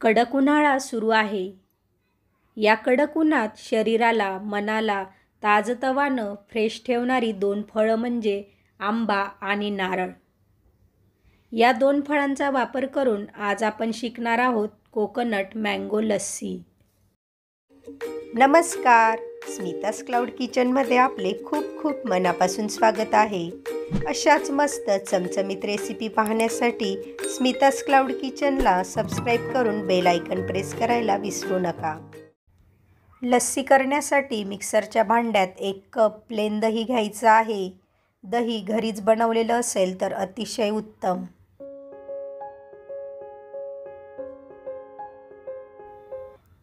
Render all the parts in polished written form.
कडक उन्हाळा सुरू आहे. या कडक उन्हात शरीराला, मनाला ताजतवानं फ्रेश ठेवणारी 2 फळं म्हणजे आंबा आणि नारळ. या 2 फळांचा वापर करून आज आपण शिकणार आहोत कोकोनट मँगो लस्सी. नमस्कार, स्मिताज क्लाउड किचनमध्ये आपले खूप खूप मनापासून स्वागत आहे. अशाच मस्त चमचमीत रेसिपी पाहण्यासाठी स्मिताज क्लाउड किचनला सबस्क्राईब करून बेल आयकन प्रेस करायला विसरू नका. लस्सी करण्यासाठी मिक्सरच्या भांड्यात 1 कप प्लेन दही घ्यायचं आहे. दही घरीच बनवलेलं असेल तर अतिशय उत्तम.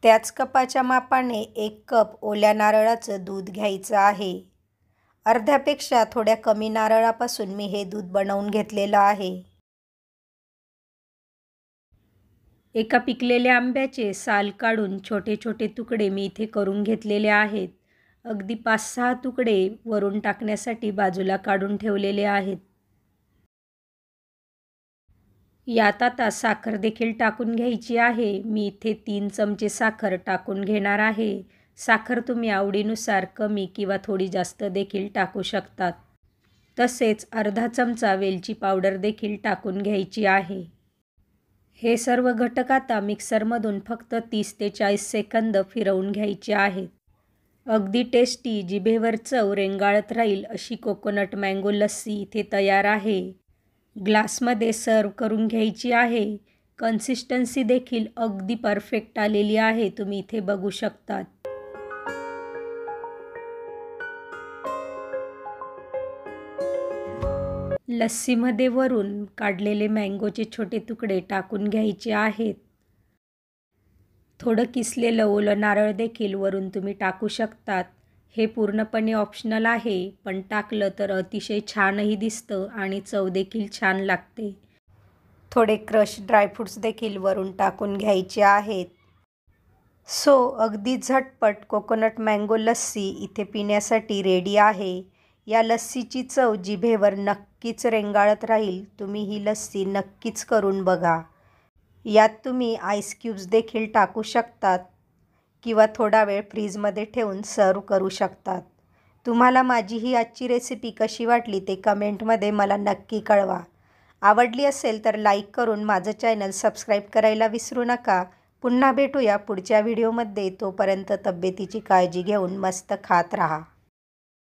त्याच कपाच्या मापाने 1 कप ओल्या नारळाचं दूध घ्यायचं आहे. अर्ध्यापेक्षा थोड्या कमी नारळापासून मी हे दूध बनवून घेतलेलं आहे. एका पिकलेल्या आंब्याचे साल काढून छोटे छोटे तुकडे मी इथे करून घेतलेले आहेत. अगदी 5-6 तुकडे वरून टाकण्यासाठी बाजूला काढून ठेवलेले आहेत. यात आता साखर देखील टाकून घ्यायची आहे. मी इथे 3 चमचे साखर टाकून घेणार आहे. साखर तुम्ही आवडीनुसार कमी किंवा थोडी जास्त देखील टाकू शकतात. तसेच अर्धा चमचा वेलची पावडर देखील टाकून घ्यायची आहे. हे सर्व घटक आता मिक्सरमधून फक्त 30 ते 40 सेकंद फिरवून घ्यायचे आहेत. अगदी टेस्टी, जिभेवर चव रेंगाळत राहील अशी कोकोनट मँगो लस्सी इथे तयार आहे. ग्लासमध्ये सर्व करून घ्यायची आहे. कन्सिस्टन्सी देखील अगदी परफेक्ट आलेली आहे, तुम्ही इथे बघू शकतात. लस्सीमध्ये वरून काढलेले मँगोचे छोटे तुकडे टाकून घ्यायचे आहेत. थोडं किसलेलं ओलं नारळ देखील वरून तुम्ही टाकू शकतात. हे पूर्णपणे ऑप्शनल आहे, पण टाकलं तर अतिशय छानही दिसतं आणि चव देखील छान लागते. थोडे क्रश ड्रायफ्रूट्स देखील वरून टाकून घ्यायचे आहेत. अगदी झटपट कोकोनट मँगो लस्सी इथे पिण्यासाठी रेडी आहे. या लस्सीची चव जिभेवर नक्कीच रेंगाळत राहील. तुम्ही ही लस्सी नक्कीच करून बघा. यात तुम्ही आईस क्यूब्स देखील टाकू शकतात किंवा थोडा वेळ फ्रीजमध्ये ठेवून सर्व करू शकतात. तुम्हाला माझी ही आजची रेसिपी कशी वाटली ते कमेंटमध्ये मला नक्की कळवा. आवडली असेल तर लाईक करून माझं चॅनल सबस्क्राईब करायला विसरू नका. पुन्हा भेटूया पुढच्या व्हिडिओमध्ये. तोपर्यंत तब्येतीची काळजी घेऊन मस्त खात राहा.